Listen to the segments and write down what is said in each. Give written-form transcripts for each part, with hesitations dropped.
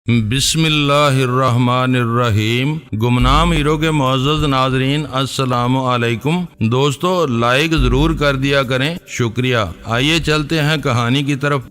بسم اللہ الرحمن الرحیم۔ گمنام ہیرو کے معزز ناظرین السلام علیکم۔ دوستو لائک ضرور کر دیا کریں، شکریہ۔ آئیے چلتے ہیں کہانی کی طرف۔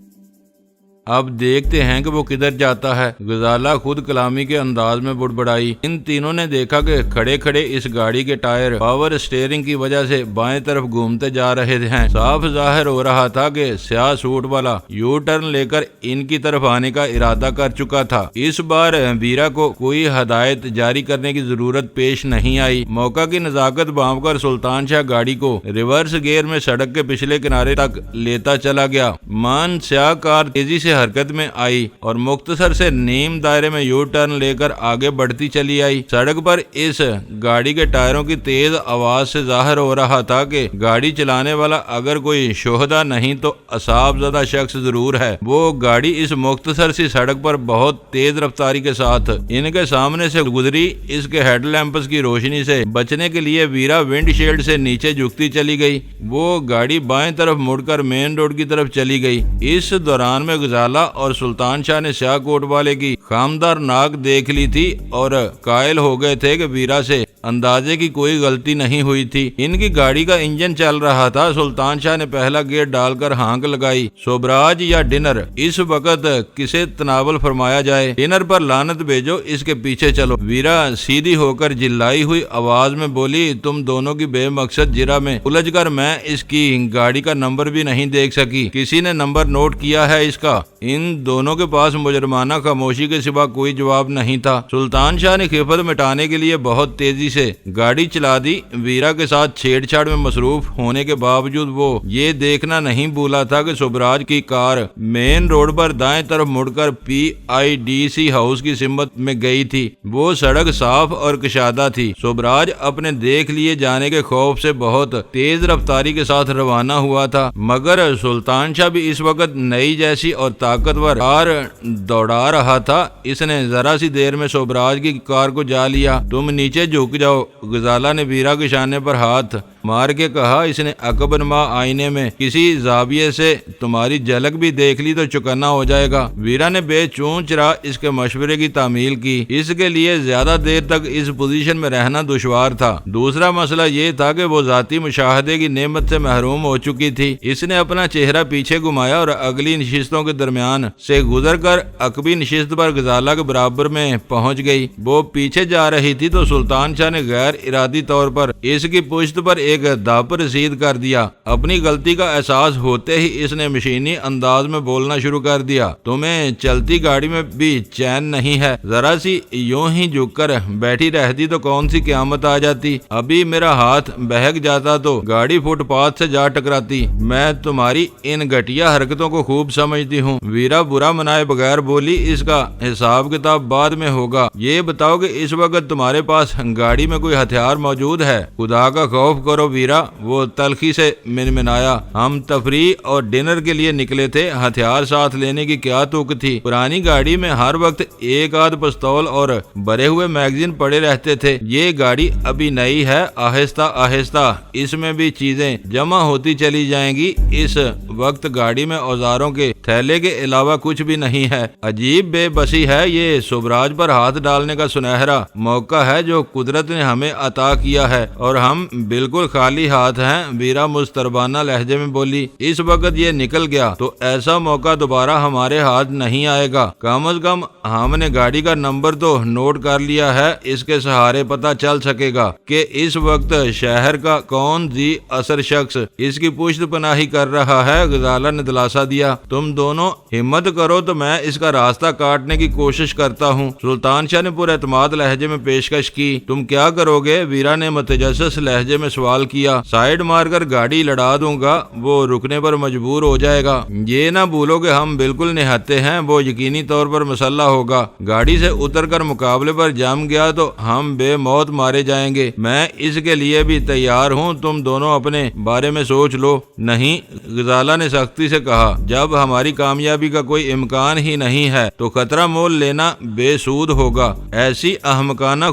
اب دیکھتے ہیں کہ وہ کدھر جاتا ہے۔ غزالہ خود کلامی کے انداز میں بڑبڑائی۔ ان تینوں نے دیکھا کہ کھڑے کھڑے اس گاڑی کے ٹائر پاور اسٹیئرنگ کی وجہ سے بائیں طرف گھومتے جا رہے ہیں۔ صاف ظاہر ہو رہا تھا کہ سیاہ سوٹ والا یو ٹرن لے کر ان کی طرف آنے کا ارادہ کر چکا تھا۔ اس بار ویرا کو کوئی ہدایت جاری کرنے کی ضرورت پیش نہیں آئی۔ موقع کی نزاکت بھانپ کر سلطان شاہ گاڑی کو ریورس گیئر میں سڑک کے پچھلے کنارے تک لیتا چلا گیا۔ مان سیاہ کار تیزی سے حرکت میں آئی اور مختصر سے نیم دائرے میں یو ٹرن لے کر آگے بڑھتی چلی آئی۔ سڑک پر اس گاڑی کے ٹائروں کی تیز آواز سے ظاہر ہو رہا تھا کہ گاڑی چلانے والا اگر کوئی شہدا نہیں تو عذاب زدہ شخص ضرور ہے۔ وہ گاڑی اس مختصر سی سڑک پر بہت تیز رفتاری کے ساتھ ان کے سامنے سے گزری۔ اس کے ہیڈ لیمپس کی روشنی سے بچنے کے لیے ویرا ونڈ شیلڈ سے نیچے جھکتی چلی گئی۔ وہ گاڑی بائیں طرف مڑ کر مین روڈ کی طرف چلی گئی۔ اس دوران میں غزالہ اور سلطان شاہ نے سیاہ کوٹ والے کی خامدار ناک دیکھ لی تھی اور قائل ہو گئے تھے کہ ویرا سے اندازے کی کوئی غلطی نہیں ہوئی تھی۔ ان کی گاڑی کا انجن چل رہا تھا۔ سلطان شاہ نے پہلا گیئر ڈال کر ہانک لگائی۔ سوبراج یا ڈنر، اس وقت کسے تناول فرمایا جائے؟ ڈنر پر لعنت بھیجو، اس کے پیچھے چلو۔ ویرا سیدھی ہو کر جلائی ہوئی آواز میں بولی، تم دونوں کی بے مقصد جرا میں الجھ کر میں اس کی گاڑی کا نمبر بھی نہیں دیکھ سکی۔ کسی نے نمبر نوٹ کیا ہے اس کا؟ ان دونوں کے پاس مجرمانہ خاموشی کے سوا کوئی جواب نہیں تھا۔ سلطان شاہ نے خفت مٹانے کے لیے بہت تیزی سے گاڑی چلا دی۔ ویرا کے ساتھ چھیڑ چھاڑ میں مصروف ہونے کے باوجود وہ یہ دیکھنا نہیں بھولا تھا کہ سوبراج کی کار مین روڈ پر دائیں طرف مڑ کر PIDC ہاؤس کی سمت میں گئی تھی۔ وہ سڑک صاف اور کشادہ تھی۔ سوبراج اپنے دیکھ لیے جانے کے خوف سے بہت تیز رفتاری کے ساتھ روانہ ہوا تھا، مگر سلطان شاہ بھی اس وقت نئی جیسی اور طاقتور کار دوڑا رہا تھا۔ اس نے ذرا سی دیر میں سوبراج کی کار کو جا لیا۔ تم نیچے جھک جاؤ، غزالہ نے ویرا کے شانے پر ہاتھ مار کے کہا۔ اس نے عقب نما آئینے میں کسی زاویے سے تمہاری جھلک بھی دیکھ لی تو چکنا ہو جائے گا۔ ویرا نے بے چون چرا اس کے مشورے کی تعمیل کی۔ اس کے لیے زیادہ دیر تک اس پوزیشن میں رہنا دشوار تھا۔ دوسرا مسئلہ یہ تھا کہ وہ ذاتی مشاہدے کی نعمت سے محروم ہو چکی تھی۔ اس نے اپنا چہرہ پیچھے گھمایا اور اگلی نشستوں کے درمیان سے گزر کر عقبی نشست پر غزالہ کے برابر میں پہنچ گئی۔ وہ پیچھے جا رہی تھی تو سلطان شاہ نے غیر ارادی طور پر اس کی پشت پر ایک دھپ رسید کر دیا۔ اپنی غلطی کا احساس ہوتے ہی اس نے مشینی انداز میں بولنا شروع کر دیا، تمہیں چلتی گاڑی میں بھی چین نہیں ہے؟ ذرا سی یوں ہی جھک کر بیٹھی رہتی تو کون سی قیامت آ جاتی؟ ابھی میرا ہاتھ بہک جاتا تو گاڑی فٹ پاتھ سے جا ٹکراتی۔ میں تمہاری ان گھٹیا حرکتوں کو خوب سمجھتی ہوں۔ ویرا برا منائے بغیر بولی، اس کا حساب کتاب بعد میں ہوگا۔ یہ بتاؤ کہ اس وقت تمہارے پاس گاڑی میں کوئی ہتھیار موجود ہے؟ خدا کا خوف کرو ویرا، وہ تلخی سے منمنایا۔ ہم تفریح اور ڈنر کے لیے نکلے تھے، ہتھیار ساتھ لینے کی کیا توق تھی؟ پرانی گاڑی میں ہر وقت ایک آدھ پستول اور بھرے ہوئے میگزین پڑے رہتے تھے۔ یہ گاڑی ابھی نئی ہے، آہستہ آہستہ اس میں بھی چیزیں جمع ہوتی چلی جائیں گی۔ اس وقت گاڑی میں اوزاروں کے تھیلے کے علاوہ کچھ بھی نہیں ہے۔ عجیب بے بسی ہے، یہ سوبراج پر ہاتھ ڈالنے کا سنہرا موقع ہے جو قدرت نے ہمیں عطا کیا ہے، اور ہم بالکل خالی ہاتھ ہیں۔ ویرا مضطربانہ لہجے میں بولی، اس وقت یہ نکل گیا تو ایسا موقع دوبارہ ہمارے ہاتھ نہیں آئے گا۔ کم از کم ہم نے گاڑی کا نمبر تو نوٹ کر لیا ہے، اس کے سہارے پتہ چل سکے گا کہ اس وقت شہر کا کون ذی اثر شخص اس کی پشت پناہی کر رہا ہے۔ غزالہ نے دلاسا دیا، تم دونوں ہمت کرو تو میں اس کا راستہ کاٹنے کی کوشش کرتا ہوں۔ سلطان شاہ نے پر اعتماد لہجے میں پیشکش کی۔ تم کیا کرو گے؟ ویرا نے متجسس لہجے میں سوال کیا۔ سائیڈ مار کر گاڑی لڑا دوں گا، وہ رکنے پر مجبور ہو جائے گا۔ یہ نہ بھولو کہ ہم بالکل نہتے ہیں، وہ یقینی طور پر مسلح ہوگا۔ گاڑی سے اتر کر مقابلے پر جم گیا تو ہم بے موت مارے جائیں گے۔ میں اس کے لیے بھی تیار ہوں، تم دونوں اپنے بارے میں سوچ لو۔ نہیں، غزالہ نے سختی سے کہا، جب ہماری کامیابی کا کوئی امکان ہی نہیں ہے تو خطرہ مول لینا بے سود ہوگا۔ ایسی احمقانہ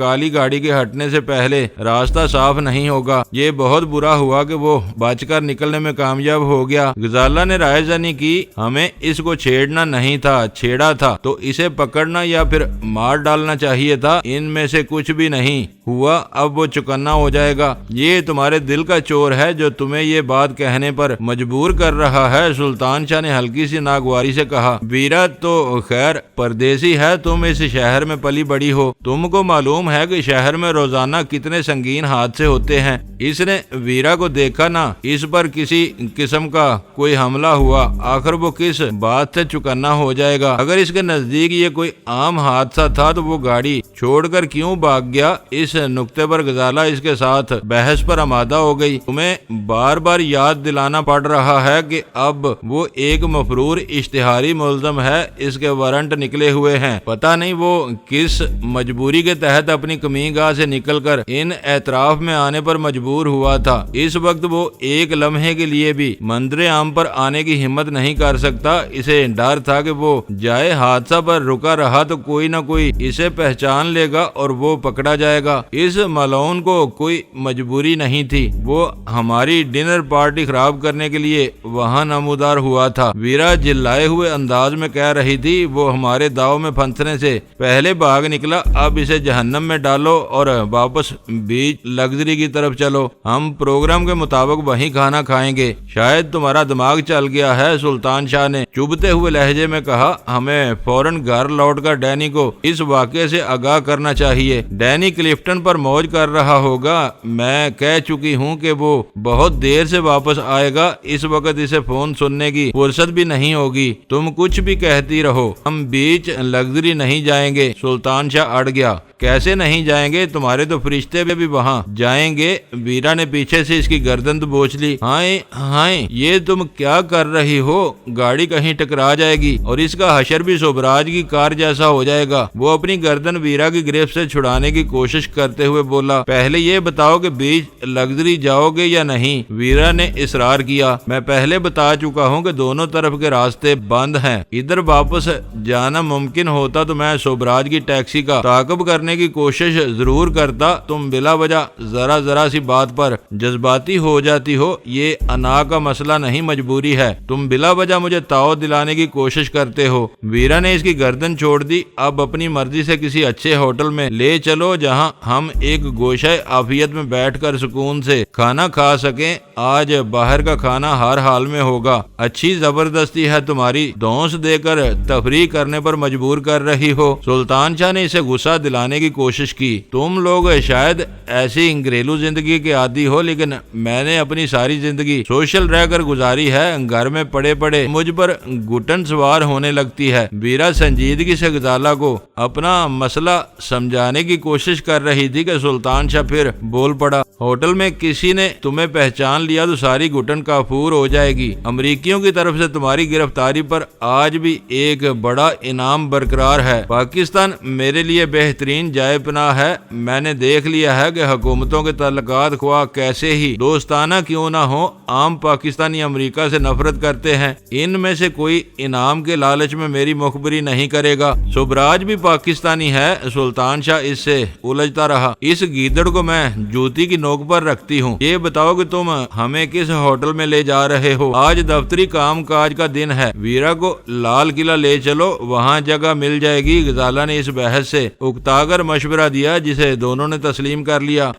کالی گاڑی کے ہٹنے سے پہلے راستہ صاف نہیں ہوگا۔ یہ بہت برا ہوا کہ وہ بچ کر نکلنے میں کامیاب ہو گیا۔ غزالہ نے رائے زنی کی، ہمیں اس کو چھیڑنا نہیں تھا، چھیڑا تھا تو اسے پکڑنا یا پھر مار ڈالنا چاہیے تھا، ان میں سے کچھ بھی نہیں ہوا۔ اب وہ چکنا ہو جائے گا۔ یہ تمہارے دل کا چور ہے جو تمہیں یہ بات کہنے پر مجبور کر رہا ہے۔ سلطان شاہ نے ہلکی سی ناگواری سے کہا، ویرا تو خیر پردیسی ہے، تم اس شہر میں پلی بڑی ہو، تم کو معلوم ہے کہ شہر میں روزانہ کتنے سنگین حادثے ہوتے ہیں۔ اس نے ویرا کو دیکھا نہ، اس پر کسی قسم کا کوئی حملہ ہوا، آخر وہ کس بات سے چکنا ہو جائے گا؟ اگر اس کے نزدیک یہ کوئی عام حادثہ تھا تو وہ گاڑی چھوڑ کر کیوں بھاگ گیا؟ اس نقطے پر غزالہ اس کے ساتھ بحث پر آمادہ ہو گئی۔ تمہیں بار بار یاد دلانا پڑ رہا ہے کہ اب وہ ایک مفرور اشتہاری ملزم ہے، اس کے وارنٹ نکلے ہوئے ہیں۔ پتہ نہیں وہ کس مجبوری کے تحت اپنی کمین گاہ سے نکل کر ان اعتراف میں آنے پر مجبور ہوا تھا۔ اس وقت وہ ایک لمحے کے لیے بھی منظر عام پر آنے کی ہمت نہیں کر سکتا۔ اسے ڈر تھا کہ وہ جائے حادثہ پر رکا رہا تو کوئی نہ کوئی اسے پہچان لے گا اور وہ پکڑا جائے گا۔ اس ملعون کو کوئی مجبوری نہیں تھی، وہ ہماری ڈنر پارٹی خراب کرنے کے لیے وہاں نمودار ہوا تھا۔ ویرا جلائے ہوئے انداز میں کہہ رہی تھی، وہ ہمارے داؤ میں پھنسنے سے پہلے بھاگ نکلا، اب اسے جہنم میں ڈالو اور واپس بیچ لگژری کی طرف چلو، ہم پروگرام کے مطابق وہیں کھانا کھائیں گے۔ شاید تمہارا دماغ چل گیا ہے، سلطان شاہ نے چبھتے ہوئے لہجے میں کہا، ہمیں فوراً گھر لوٹ کر ڈینی کو اس واقعے سے آگاہ کرنا چاہیے۔ ڈینی کلفٹن پر موج کر رہا ہوگا، میں کہہ چکی ہوں کہ وہ بہت دیر سے واپس آئے گا، اس وقت اسے فون سننے کی فرصت بھی نہیں ہوگی۔ تم کچھ بھی کہتی رہو، ہم بیچ لگژری نہیں جائیں گے۔ سلطان شاہ اڑ گیا، کیسے نہیں جائیں گے؟ تمہارے تو فرشتے بھی وہاں جائیں گے۔ ویرا نے پیچھے سے اس کی گردن دبوچ لی۔ ہائے ہائے، یہ تم کیا کر رہی ہو؟ گاڑی کہیں ٹکرا جائے گی اور اس کا حشر بھی سوبراج کی کار جیسا ہو جائے گا۔ وہ اپنی گردن ویرا کی گرفت سے چھڑانے کی کوشش کرتے ہوئے بولا، پہلے یہ بتاؤ کہ بیچ لگژری جاؤ گے یا نہیں؟ ویرا نے اصرار کیا، میں پہلے بتا چکا ہوں کہ دونوں طرف کے راستے بند ہیں، ادھر واپس جانا ممکن ہوتا تو میں سوبراج کی ٹیکسی کا تعاقب کرنے کی کوشش ضرور کرتا۔ تم بلا وجہ ذرا سی بات پر جذباتی ہو جاتی ہو، یہ انا کا مسئلہ نہیں، مجبوری ہے، تم بلا وجہ مجھے تاؤ دلانے کی کوشش کرتے ہو۔ ویرا نے اس کی گردن چھوڑ دی، اب اپنی مرضی سے کسی اچھے ہوٹل میں لے چلو جہاں ہم ایک گوشہ عافیت میں بیٹھ کر سکون سے کھانا کھا سکیں، آج باہر کا کھانا ہر حال میں ہوگا۔ اچھی زبردستی ہے تمہاری، دونس دے کر تفریح کرنے پر مجبور کر رہی ہو۔ سلطان شاہ نے اسے غصہ دلانے کی کوشش کی، تم لوگ شاید ایسی گھریلو زندگی کے عادی ہو، لیکن میں نے اپنی ساری زندگی سوشل رہ کر گزاری ہے، گھر میں پڑے پڑے مجھ پر گھٹن سوار ہونے لگتی ہے۔ ویرا سنجیدگی سے غزالہ کو اپنا مسئلہ سمجھانے کی کوشش کر رہی تھی کہ سلطان شاہ پھر بول پڑا، ہوٹل میں کسی نے تمہیں پہچان لیا تو ساری گھٹن کافور ہو جائے گی۔ امریکیوں کی طرف سے تمہاری گرفتاری پر آج بھی ایک بڑا انعام برقرار ہے۔ پاکستان میرے لیے بہترین جائے پناہ ہے۔ میں نے دیکھ لیا ہے کہ حکومتوں کے تعلقات خواہ کیسے ہی دوستانہ کیوں نہ ہو، عام پاکستانی امریکہ سے نفرت کرتے ہیں، ان میں سے کوئی انعام کے لالچ میں میری مخبری نہیں کرے گا۔ سوبراج بھی پاکستانی ہے۔ سلطان شاہ اس سے الجھتا رہا، اس گیدڑ کو میں جوتی کی نوک پر رکھتی ہوں۔ یہ بتاؤ کہ تم ہمیں کس ہوٹل میں لے جا رہے ہو؟ آج دفتری کام کاج کا دن ہے، ویرا کو لال قلعہ لے چلو، وہاں جگہ مل جائے گی۔ غزالہ نے اس بحث سے اکتا کر مشورہ دیا جسے دونوں نے تسلیم کر لیا۔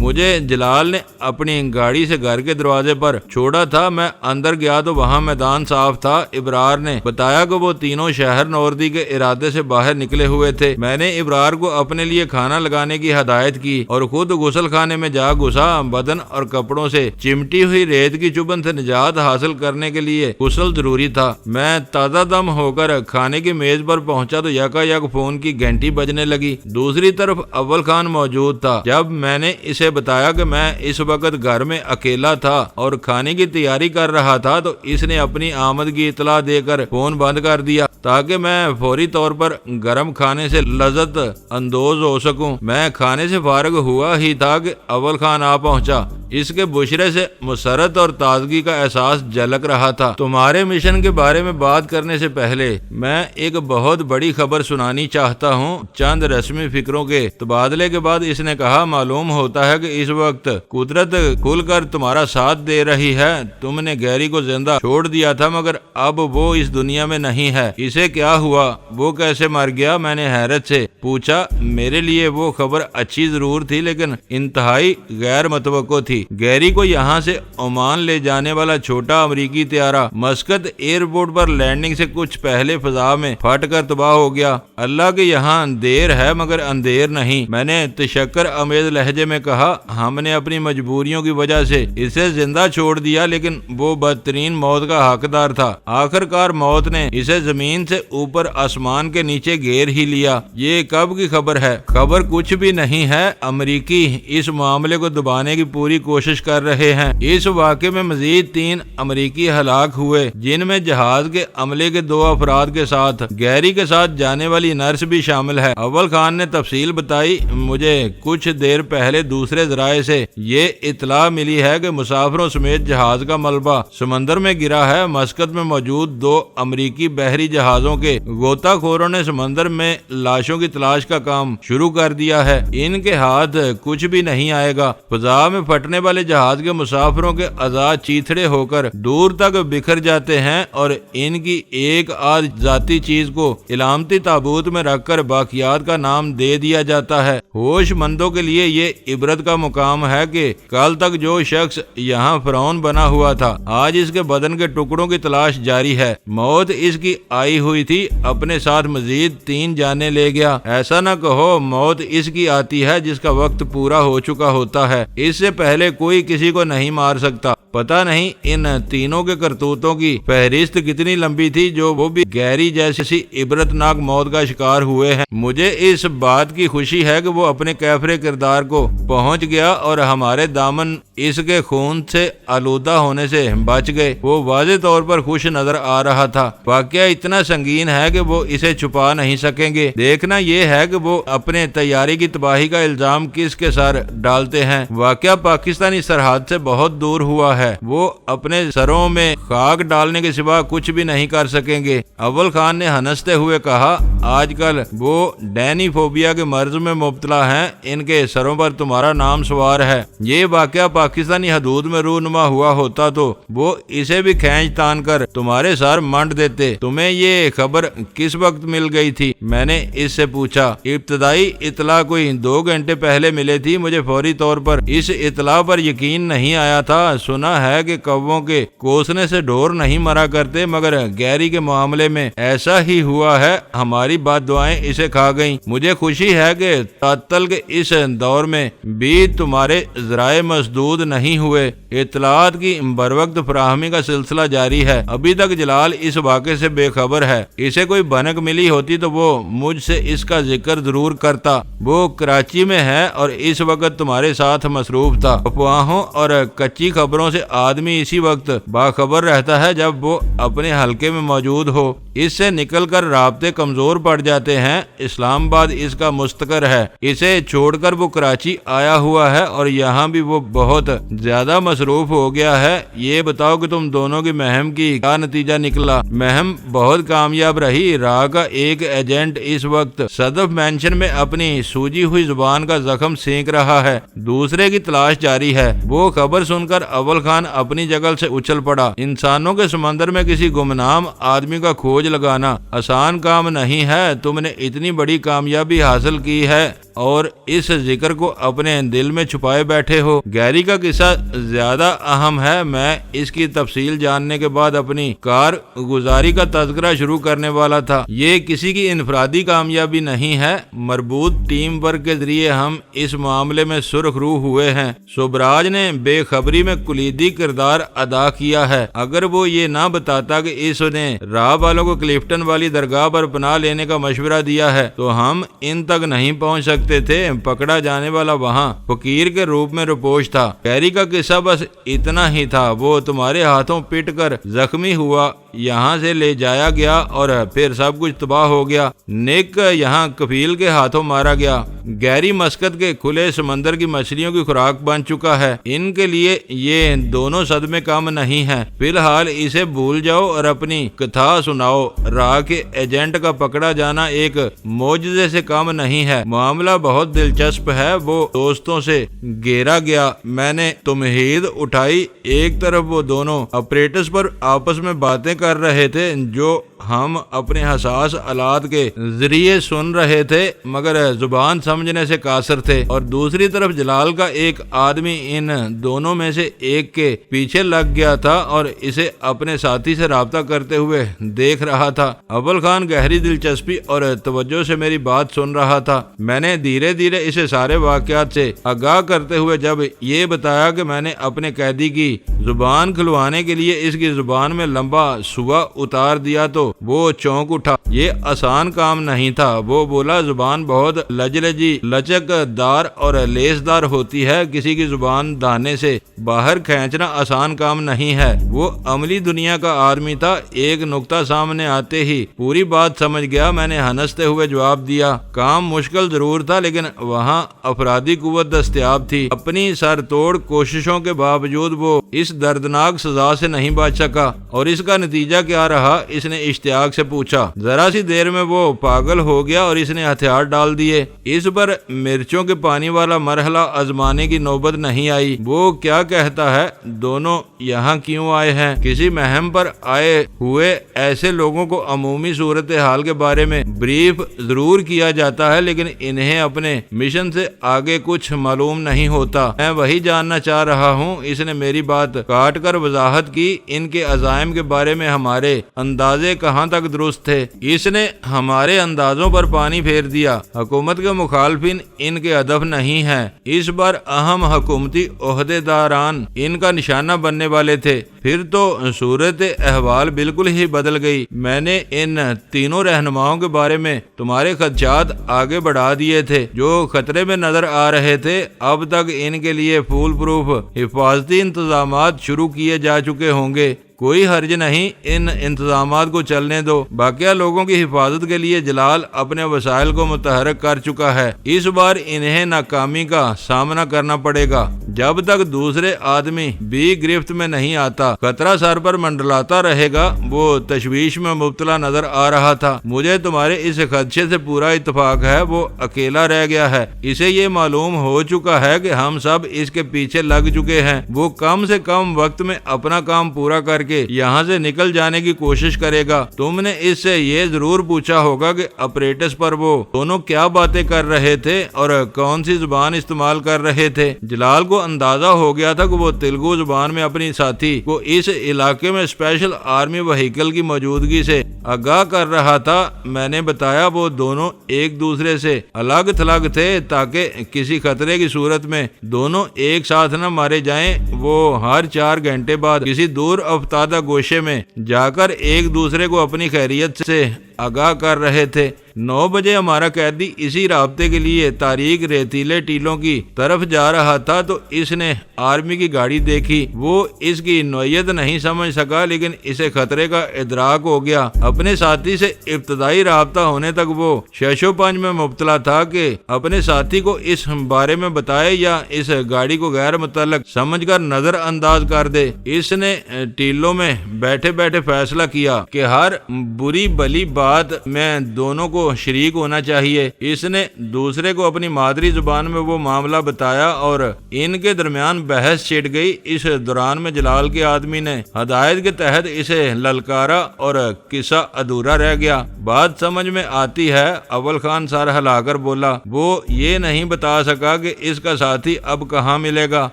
مجھے جلال نے اپنی گاڑی سے گھر کے دروازے پر چھوڑا تھا، میں اندر گیا تو وہاں میدان صاف تھا۔ ابرار نے بتایا کہ وہ تینوں شہر نوردی کے ارادے سے باہر نکلے ہوئے تھے۔ میں نے ابرار کو اپنے لیے کھانا لگانے کی ہدایت کی اور خود غسل خانے میں جا گھسا۔ بدن اور کپڑوں سے چمٹی ہوئی ریت کی چبھن سے نجات حاصل کرنے کے لیے غسل ضروری تھا۔ میں تازہ دم ہو کر کھانے کی میز پر پہنچا تو یک فون کی گھنٹی بجنے لگی۔ دوسری طرف اول خان موجود تھا۔ جب میں نے اسے بتایا کہ میں اس وقت گھر میں اکیلا تھا اور کھانے کی تیاری کر رہا تھا تو اس نے اپنی آمد کی اطلاع دے کر فون بند کر دیا تاکہ میں فوری طور پر گرم کھانے سے لذت اندوز ہو سکوں۔ میں کھانے سے فارغ ہوا ہی تھا کہ اول خان آ پہنچا۔ اس کے بشرے سے مسرت اور تازگی کا احساس جھلک رہا تھا۔ تمہارے مشن کے بارے میں بات کرنے سے پہلے میں ایک بہت بڑی خبر سنانی چاہتا ہوں۔ چند رسمی فکروں کے تبادلے کے بعد اس نے کہا، معلوم ہوتا ہے کہ اس وقت قدرت کھل کر تمہارا ساتھ دے رہی ہے۔ تم نے گیری کو زندہ چھوڑ دیا تھا مگر اب وہ اس دنیا میں نہیں ہے۔ اسے کیا ہوا؟ وہ کیسے مر گیا؟ میں نے حیرت سے پوچھا۔ میرے لیے وہ خبر اچھی ضرور تھی لیکن انتہائی غیر متوقع تھی۔ گیری کو یہاں سے عمان لے جانے والا چھوٹا امریکی طیارہ مسقط ایئرپورٹ پر لینڈنگ سے کچھ پہلے فضا میں پھٹ کر تباہ ہو گیا۔ اللہ کے یہاں دیر ہے مگر اندھیر نہیں، میں نے تشکر امیز لہجے میں کہا۔ ہم نے اپنی مجبوریوں کی وجہ سے اسے زندہ چھوڑ دیا لیکن وہ بدترین موت کا حقدار تھا۔ آخر کار موت نے اسے زمین سے اوپر آسمان کے نیچے گھیر ہی لیا۔ یہ کب کی خبر ہے؟ خبر کچھ بھی نہیں ہے۔ امریکی اس معاملے کو دبانے کی پوری کوشش کر رہے ہیں۔ اس واقعے میں مزید 3 امریکی ہلاک ہوئے جن میں جہاز کے عملے کے 2 افراد کے ساتھ گیری کے ساتھ جانے والی نرس بھی شامل ہے۔ اول خان نے تفصیل بتائی۔ مجھے کچھ دیر پہلے دوسرے ذرائع سے یہ اطلاع ملی ہے کہ مسافروں سمیت جہاز کا ملبہ سمندر میں گرا ہے۔ مسقط میں موجود 2 امریکی بحری جہازوں کے غوطہ خوروں نے سمندر میں لاشوں کی تلاش کا کام شروع کر دیا ہے۔ ان کے ہاتھ کچھ بھی نہیں آئے گا۔ فضا میں پھٹنے والے جہاز کے مسافروں کے اعضاء چیتھڑے ہو کر دور تک بکھر جاتے ہیں اور ان کی ایک آدھ ذاتی چیز کو علامتی تابوت میں رکھ کر باقیات کا نام دے دیا جاتا ہے۔ ہوش مندوں کے لیے یہ عبرت کا مقام ہے کہ کل تک جو شخص یہاں فرعون بنا ہوا تھا آج اس کے بدن کے ٹکڑوں کی تلاش جاری ہے۔ موت اس کی آئی ہوئی تھی، اپنے ساتھ مزید 3 جانیں لے گیا۔ ایسا نہ کہو موت اس کی آتی ہے جس کا وقت پورا ہو چکا ہوتا ہے۔ اس سے پہلے کوئی کسی کو نہیں مار سکتا۔ پتہ نہیں ان تینوں کے کرتوتوں کی فہرست کتنی لمبی تھی جو وہ بھی گیری جیسی عبرتناک موت کا شکار ہوئے ہیں۔ مجھے اس بات کی خوشی ہے کہ وہ اپنے کیفر کردار کو پہنچ گیا اور ہمارے دامن اس کے خون سے آلودہ ہونے سے بچ گئے۔ وہ واضح طور پر خوش نظر آ رہا تھا۔ واقعہ اتنا سنگین ہے کہ وہ اسے چھپا نہیں سکیں گے۔ دیکھنا یہ ہے کہ وہ اپنے تیاری کی تباہی کا الزام کس کے سر ڈالتے ہیں۔ واقعہ پاکستانی سرحد سے بہت دور ہوا ہے، وہ اپنے سروں میں خاک ڈالنے کے سوا کچھ بھی نہیں کر سکیں گے۔ اول خان نے ہنستے ہوئے کہا، آج کل وہ ڈینی فوبیا کے مرض میں مبتلا ہیں، ان کے سروں پر تمہارا نام سوار ہے۔ یہ واقعہ پاکستانی حدود میں رونما ہوا ہوتا تو وہ اسے بھی کھینچ تان کر تمہارے سر منڈ دیتے۔ تمہیں یہ خبر کس وقت مل گئی تھی؟ میں نے اس سے پوچھا۔ ابتدائی اطلاع کوئی 2 گھنٹے پہلے ملے تھی۔ مجھے فوری طور پر اس اطلاع پر یقین نہیں آیا تھا۔ سنا ہے کہ کووں کے کوسنے سے ڈور نہیں مرا کرتے مگر گیری کے معاملے میں ایسا ہی ہوا ہے۔ ہماری بد دعائیں اسے کھا گئیں۔ مجھے خوشی ہے کہ تعطل کے اس دور میں بھی تمہارے ذرائع مسدود نہیں ہوئے۔ اطلاعات کی بروقت فراہمی کا سلسلہ جاری ہے۔ ابھی تک جلال اس واقعے سے بے خبر ہے۔ اسے کوئی بھنک ملی ہوتی تو وہ مجھ سے اس کا ذکر ضرور کرتا۔ وہ کراچی میں ہے اور اس وقت تمہارے ساتھ مصروف تھا۔ افواہوں اور کچی خبروں سے آدمی اسی وقت باخبر رہتا ہے جب وہ اپنے حلقے میں موجود ہو۔ اس سے نکل کر رابطے کمزور پڑ جاتے ہیں۔ اسلام آباد اس کا مستقر ہے۔ اسے چھوڑ کر وہ کراچی آیا ہوا ہے اور یہاں بھی وہ بہت زیادہ مصروف ہو گیا ہے۔ یہ بتاؤ کہ تم دونوں کی مہم کی کیا نتیجہ نکلا؟ مہم بہت کامیاب رہی۔ راہ کا ایک ایجنٹ اس وقت صدف مینشن میں اپنی سوجی ہوئی زبان کا زخم سینک رہا ہے، دوسرے کی تلاش جاری ہے۔ وہ خبر سن کر اول خان اپنی جگہ سے اچھل پڑا۔ انسانوں کے سمندر میں کسی گمنام آدمی کا کھوج لگانا آسان کام نہیں ہے۔ تم نے اتنی بڑی کامیابی حاصل کی ہے اور اس ذکر کو اپنے دل میں چھپائے بیٹھے ہو۔ گیری کا قصہ زیادہ اہم ہے۔ میں اس کی تفصیل جاننے کے بعد اپنی کارگزاری کا تذکرہ شروع کرنے والا تھا۔ یہ کسی کی انفرادی کامیابی نہیں ہے، مربوط ٹیم ورک کے ذریعے ہم اس معاملے میں سرخ روح ہوئے ہیں۔ سوبراج نے بے خبری میں کلیدی کردار ادا کیا ہے۔ اگر وہ یہ نہ بتاتا کہ اس نے راہ والوں کو کلفٹن والی درگاہ پر پناہ لینے کا مشورہ دیا ہے تو ہم ان تک نہیں پہنچ سکتے تھے۔ پکڑا جانے والا وہاں فقیر کے روپ میں رپوش تھا۔ گیری کا قصہ بس اتنا ہی تھا۔ وہ تمہارے ہاتھوں پٹ کر زخمی ہوا، یہاں سے لے جایا گیا اور پھر سب کچھ تباہ ہو گیا۔ نیک یہاں کفیل کے ہاتھوں مارا گیا۔ گہری مسقط کے کھلے سمندر کی مچھلیوں کی خوراک بن چکا ہے۔ ان کے لیے یہ دونوں صدمے کم نہیں ہیں۔ فی الحال اسے بھول جاؤ اور اپنی کتھا سناؤ۔ راہ کے ایجنٹ کا پکڑا جانا ایک معجزے سے کم نہیں ہے۔ معاملہ بہت دلچسپ ہے۔ وہ دوستوں سے گھیرا گیا۔ میں نے تمہید اٹھائی۔ ایک طرف وہ دونوں اپریٹس پر آپس میں باتیں کر رہے تھے جو ہم اپنے حساس آلات کے ذریعے سن رہے تھے مگر زبان سمجھنے سے قاصر تھے، اور دوسری طرف جلال کا ایک آدمی ان دونوں میں سے ایک کے پیچھے لگ گیا تھا اور اسے اپنے ساتھی سے رابطہ کرتے ہوئے دیکھ رہا تھا۔ اول خان گہری دلچسپی اور توجہ سے میری بات سن رہا تھا۔ میں نے دھیرے دھیرے اسے سارے واقعات سے آگاہ کرتے ہوئے جب یہ بتایا کہ میں نے اپنے قیدی کی زبان کھلوانے کے لیے اس کی زبان میں لمبا سوا اتار دیا تو وہ چونک اٹھا۔ یہ آسان کام نہیں تھا۔ وہ بولا، زبان بہت لجلجی، لچک دار اور لیس دار ہوتی ہے۔ کسی کی زبان دہانے سے باہر کھینچنا آسان کام نہیں ہے۔ وہ عملی دنیا کا آدمی تھا۔ ایک نقطہ سامنے آتے ہی پوری بات سمجھ گیا۔ میں نے ہنستے ہوئے جواب دیا، کام مشکل ضرور تھا لیکن وہاں افرادی قوت دستیاب تھی۔ اپنی سر توڑ کوششوں کے باوجود وہ اس دردناک سزا سے نہیں بچ سکا، اور اس کا نتیجہ کیا رہا؟ اس نے اشتیاق سے پوچھا۔ ذرا سی دیر میں وہ پاگل ہو گیا اور اس نے ہتھیار ڈال دیے۔ اس پر مرچوں کے پانی والا مرحلہ آزمانے کی نوبت نہیں آئی۔ وہ کیا کہتا ہے؟ دونوں یہاں کیوں آئے ہیں؟ کسی مہم پر آئے ہوئے ایسے لوگوں کو عمومی صورتحال کے بارے میں بریف ضرور کیا جاتا ہے لیکن انہیں اپنے مشن سے آگے کچھ معلوم نہیں ہوتا۔ میں وہی جاننا چاہ رہا ہوں۔ اس نے میری بات کاٹ کر وضاحت کی۔ ان کے عزائم کے بارے میں ہمارے اندازے کہاں تک درست تھے؟ اس نے ہمارے اندازوں پر پانی پھیر دیا۔ حکومت کے مخالفین ان کے ہدف نہیں ہیں۔ اس بار اہم حکومتی عہدیداران ان کا نشانہ بننے والے تھے۔ پھر تو صورت احوال بالکل ہی بدل گئی۔ میں نے ان تینوں رہنماؤں کے بارے میں تمہارے خدشات آگے بڑھا دیے تھے جو خطرے میں نظر آ رہے تھے۔ اب تک ان کے لیے فول پروف حفاظتی انتظامات شروع کیے جا چکے ہوں گے۔ کوئی حرج نہیں، ان انتظامات کو چلنے دو۔ باقیہ لوگوں کی حفاظت کے لیے جلال اپنے وسائل کو متحرک کر چکا ہے۔ اس بار انہیں ناکامی کا سامنا کرنا پڑے گا جب تک دوسرے آدمی بھی گرفت میں نہیں آتا۔ خطرہ سر پر منڈلاتا رہے گا۔ وہ تشویش میں مبتلا نظر آ رہا تھا۔ مجھے تمہارے اس خدشے سے پورا اتفاق ہے۔ وہ اکیلا رہ گیا ہے۔ اسے یہ معلوم ہو چکا ہے کہ ہم سب اس کے پیچھے لگ چکے ہیں۔ وہ کم سے کم وقت میں اپنا کام پورا کر کے یہاں سے نکل جانے کی کوشش کرے گا۔ تم نے اس سے یہ ضرور پوچھا ہوگا کہ اپریٹس پر وہ دونوں کیا باتیں کر رہے تھے اور کون سی زبان استعمال کر رہے تھے۔ جلال کو اندازہ ہو گیا تھا کہ وہ تیلگو زبان میں اپنی ساتھی کو اس علاقے میں اسپیشل آرمی وہیکل کی موجودگی سے آگاہ کر رہا تھا۔ میں نے بتایا وہ دونوں ایک دوسرے سے الگ تھلگ تھے تاکہ کسی خطرے کی صورت میں دونوں ایک ساتھ نہ مارے جائیں۔ وہ ہر 4 گھنٹے بعد کسی دور افتادہ گوشے میں جا کر ایک دوسرے کو اپنی خیریت سے آگاہ کر رہے تھے۔ 9 بجے ہمارا قیدی اسی رابطے کے لیے تاریک ریتیلے ٹیلوں کی طرف جا رہا تھا تو اس نے آرمی کی گاڑی دیکھی۔ وہ اس کی نوعیت نہیں سمجھ سکا لیکن اسے خطرے کا ادراک ہو گیا۔ اپنے ساتھی سے ابتدائی رابطہ ہونے تک وہ شش و پنج میں مبتلا تھا کہ اپنے ساتھی کو اس بارے میں بتائے یا اس گاڑی کو غیر متعلق سمجھ کر نظر انداز کر دے۔ اس نے ٹیلوں میں بیٹھے بیٹھے فیصلہ کیا کہ ہر بری بلی بات میں دونوں کو شریک ہونا چاہیے۔ اس نے دوسرے کو اپنی مادری زبان میں وہ معاملہ بتایا اور ان کے درمیان بحث چھڑ گئی۔ اس دوران میں جلال کے آدمی نے ہدایت کے تحت اسے للکارا اور قصہ ادھورا رہ گیا۔ بات سمجھ میں آتی ہے؟ اول خان سر ہلا کر بولا۔ وہ یہ نہیں بتا سکا کہ اس کا ساتھی اب کہاں ملے گا۔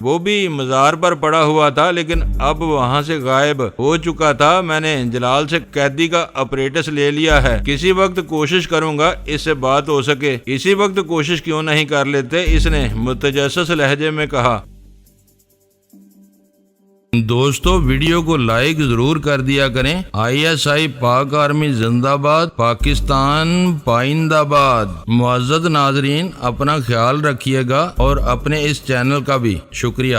وہ بھی مزار پر پڑا ہوا تھا لیکن اب وہاں سے غائب ہو چکا تھا۔ میں نے جلال سے قیدی کا اپریٹس لے لیا ہے۔ کسی وقت کوشش کروں گا اس سے بات ہو سکے۔ اسی وقت کوشش کیوں نہیں کر لیتے؟ اس نے متجسس لہجے میں کہا۔ دوستو ویڈیو کو لائک ضرور کر دیا کریں۔ ISI پاک آرمی زندہ باد، پاکستان پائندہ باد۔ معزز ناظرین اپنا خیال رکھیے گا اور اپنے اس چینل کا بھی شکریہ۔